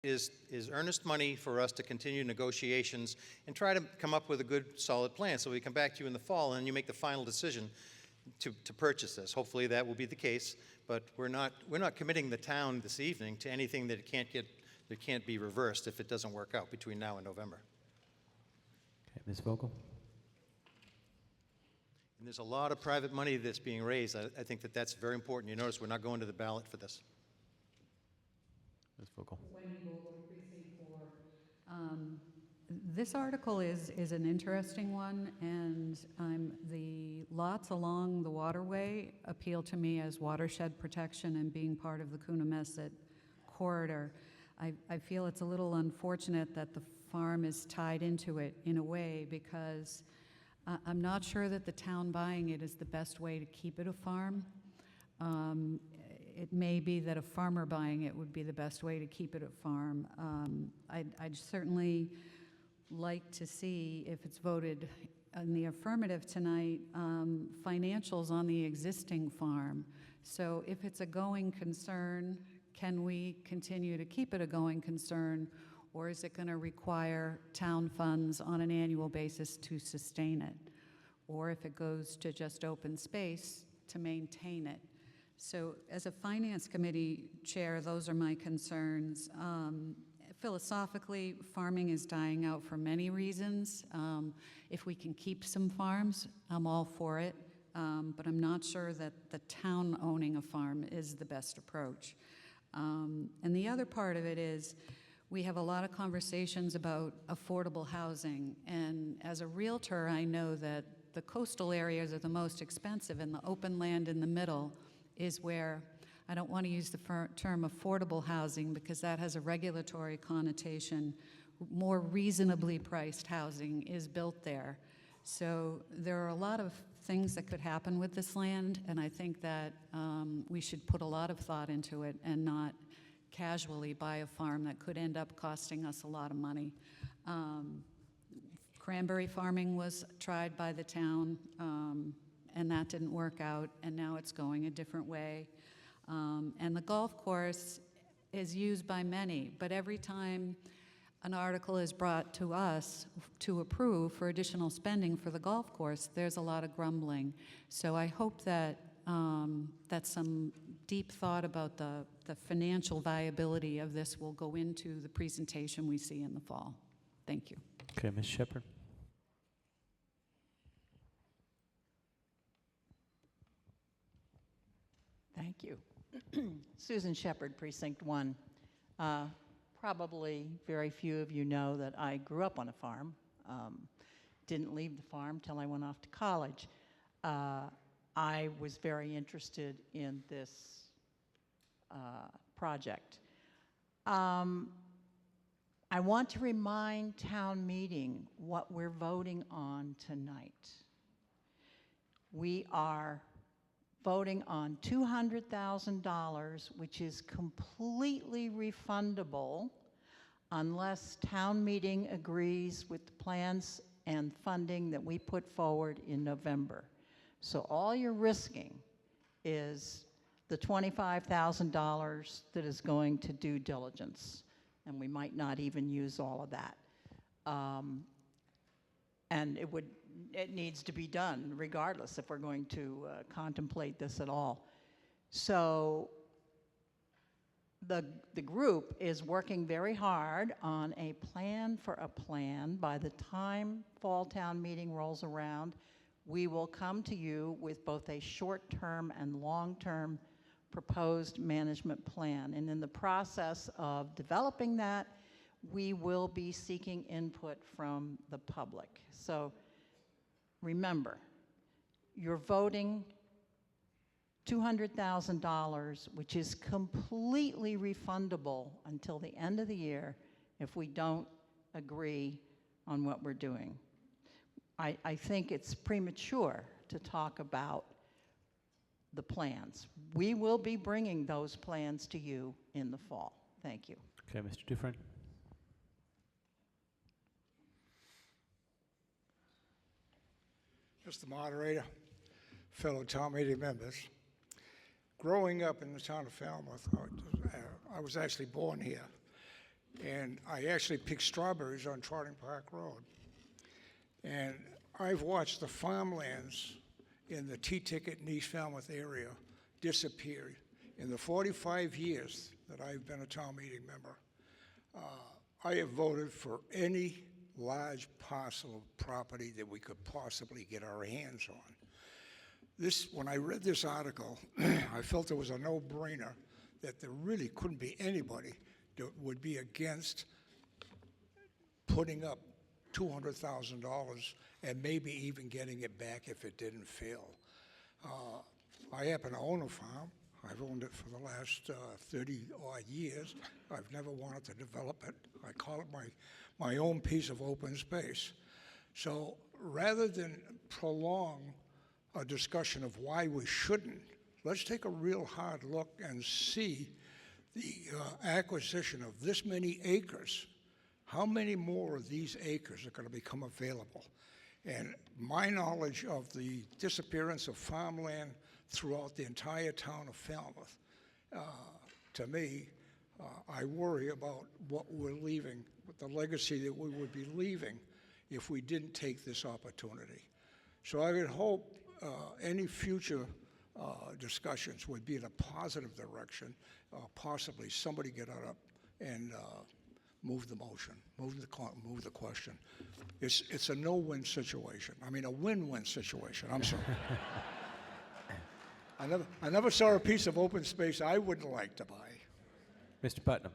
is earnest money for us to continue negotiations and try to come up with a good, solid plan. So we come back to you in the fall and you make the final decision to purchase this. Hopefully that will be the case, but we're not committing the town this evening to anything that can't be reversed if it doesn't work out between now and November. Okay, Ms. Vogel? And there's a lot of private money that's being raised. I think that's very important. You notice we're not going to the ballot for this. Ms. Vogel? Wendy Vogel, Precinct 4. This article is an interesting one, and the lots along the waterway appeal to me as watershed protection and being part of the Coonamessett corridor. I feel it's a little unfortunate that the farm is tied into it in a way, because I'm not sure that the town buying it is the best way to keep it a farm. It may be that a farmer buying it would be the best way to keep it a farm. I'd certainly like to see, if it's voted in the affirmative tonight, financials on the existing farm. So if it's a going concern, can we continue to keep it a going concern, or is it going to require town funds on an annual basis to sustain it? Or if it goes to just open space, to maintain it? So as a finance committee chair, those are my concerns. Philosophically, farming is dying out for many reasons. If we can keep some farms, I'm all for it, but I'm not sure that the town owning a farm is the best approach. And the other part of it is, we have a lot of conversations about affordable housing, and as a realtor, I know that the coastal areas are the most expensive, and the open land in the middle is where, I don't want to use the term affordable housing because that has a regulatory connotation. More reasonably priced housing is built there. So there are a lot of things that could happen with this land, and I think that we should put a lot of thought into it and not casually buy a farm that could end up costing us a lot of money. Cranberry farming was tried by the town, and that didn't work out, and now it's going a different way. And the golf course is used by many, but every time an article is brought to us to approve for additional spending for the golf course, there's a lot of grumbling. So I hope that that some deep thought about the financial viability of this will go into the presentation we see in the fall. Thank you. Okay, Ms. Shepherd. Thank you. Susan Shepherd, Precinct 1. Probably very few of you know that I grew up on a farm. Didn't leave the farm till I went off to college. I was very interested in this project. I want to remind town meeting what we're voting on tonight. We are voting on $200,000, which is completely refundable unless town meeting agrees with the plans and funding that we put forward in November. So all you're risking is the $25,000 that is going to due diligence, and we might not even use all of that. And it needs to be done regardless if we're going to contemplate this at all. So the group is working very hard on a plan for a plan. By the time fall town meeting rolls around, we will come to you with both a short-term and long-term proposed management plan. And in the process of developing that, we will be seeking input from the public. So remember, you're voting $200,000, which is completely refundable until the end of the year if we don't agree on what we're doing. I think it's premature to talk about the plans. We will be bringing those plans to you in the fall. Thank you. Okay, Mr. Dufresne. Mr. Moderator, fellow town meeting members, growing up in the town of Falmouth, I was actually born here. and I actually picked strawberries on Trotting Park Road. And I've watched the farmlands in the T-Ticket and East Falmouth area disappear. In the 45 years that I've been a town meeting member, I have voted for any large parcel of property that we could possibly get our hands on. When I read this article, I felt it was a no-brainer that there really couldn't be anybody that would be against putting up $200,000 and maybe even getting it back if it didn't fail. I happen to own a farm. I've owned it for the last 30-odd years. I've never wanted to develop it. I call it my own piece of open space. So rather than prolong a discussion of why we shouldn't, let's take a real hard look and see the acquisition of this many acres. How many more of these acres are going to become available? And my knowledge of the disappearance of farmland throughout the entire town of Falmouth, to me, I worry about what we're leaving, what the legacy that we would be leaving if we didn't take this opportunity. So I would hope any future discussions would be in a positive direction, possibly somebody get up and move the motion, move the question. It's a no-win situation. I mean, a win-win situation. I'm sorry. I never saw a piece of open space I wouldn't like to buy. Mr. Putnam.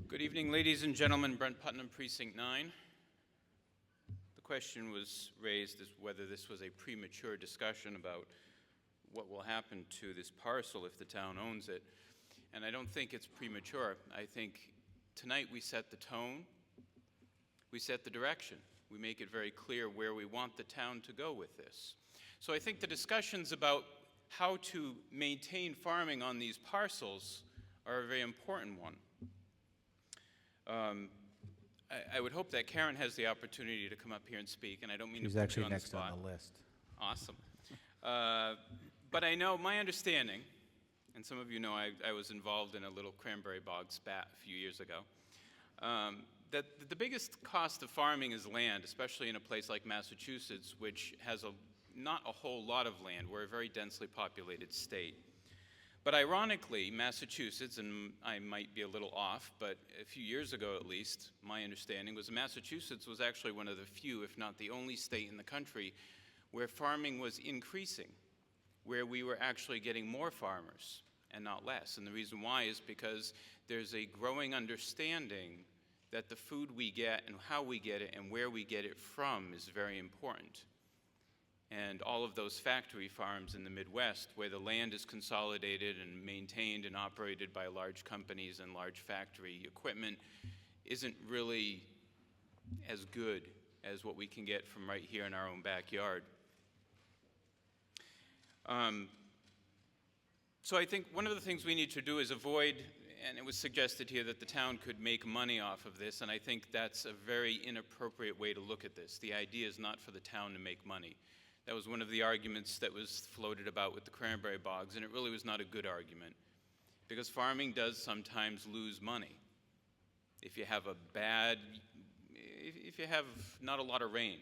Good evening, ladies and gentlemen. Brent Putnam, Precinct 9. The question was raised as whether this was a premature discussion about what will happen to this parcel if the town owns it. And I don't think it's premature. I think tonight we set the tone, we set the direction. We make it very clear where we want the town to go with this. So I think the discussions about how to maintain farming on these parcels are a very important one. I would hope that Karen has the opportunity to come up here and speak, and I don't mean She's to put actually you on the next spot. on the list. Awesome. But I know my understanding, and some of you know I was involved in a little cranberry bog spat a few years ago, that the biggest cost of farming is land, especially in a place like Massachusetts, which has not a whole lot of land. We're a very densely populated state. But ironically, Massachusetts, and I might be a little off, but a few years ago at least, my understanding was Massachusetts was actually one of the few, if not the only state in the country where farming was increasing, where we were actually getting more farmers and not less. And the reason why is because there's a growing understanding that the food we get and how we get it and where we get it from is very important. And all of those factory farms in the Midwest where the land is consolidated and maintained and operated by large companies and large factory equipment isn't really as good as what we can get from right here in our own backyard. So I think one of the things we need to do is avoid, and it was suggested here that the town could make money off of this, and I think that's a very inappropriate way to look at this. The idea is not for the town to make money. That was one of the arguments that was floated about with the cranberry bogs, and it really was not a good argument, because farming does sometimes lose money. If you have if you have not a lot of rain,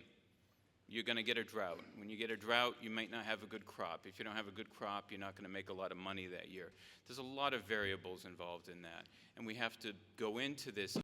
you're going to get a drought. When you get a drought, you might not have a good crop. If you don't have a good crop, you're not going to make a lot of money that year. There's a lot of variables involved in that, and we have to go into this